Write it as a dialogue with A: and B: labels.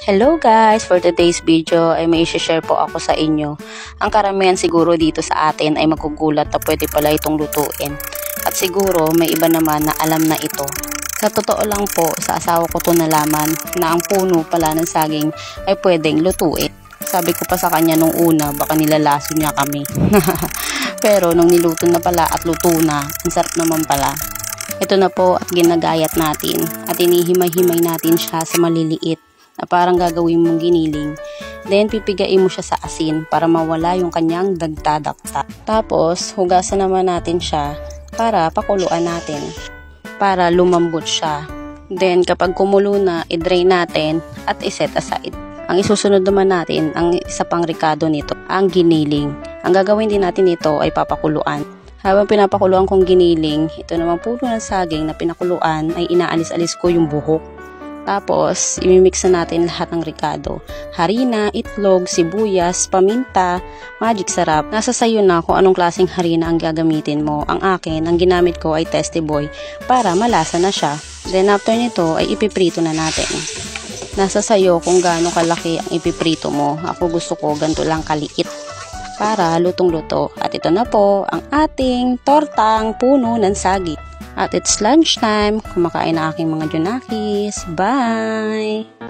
A: Hello guys! For today's video ay may i-share po ako sa inyo. Ang karamihan siguro dito sa atin ay magugulat na pwede pala itong lutuin. At siguro may iba naman na alam na ito. Sa totoo lang po, sa asawa ko to nalaman na ang puno pala ng saging ay pwedeng lutuin. Sabi ko pa sa kanya nung una, baka nilalaso niya kami. Pero nung niluto na pala at luto na, ang sarap naman pala. Ito na po at ginagayat natin at inihimay-himay natin siya sa maliliit na parang gagawin mong giniling. Then pipigain mo siya sa asin para mawala yung kanyang dagta-dakta. Tapos hugasan naman natin siya para pakuluan natin para lumambot siya. Then kapag kumulo na, i-drain natin at i-set aside. Ang isusunod naman natin, ang isa pang rekado nito, ang giniling. Ang gagawin din natin nito ay papakuluan. Habang pinapakuluan kong giniling, ito naman puno ng saging na pinakuluan ay inaalis-alis ko yung buhok. Tapos, imimix na natin lahat ng rekado. Harina, itlog, sibuyas, paminta, magic sarap. Nasa sayo na kung anong klaseng harina ang gagamitin mo. Ang akin, ang ginamit ko ay Tasty Boy para malasa na siya. Then after nito ay ipiprito na natin. Nasa sayo kung gaano kalaki ang ipiprito mo. Ako gusto ko ganito lang kaliit para lutong-luto. At ito na po ang ating tortang puno ng saging. At it's lunchtime, kumakain na aking mga junakis. Bye!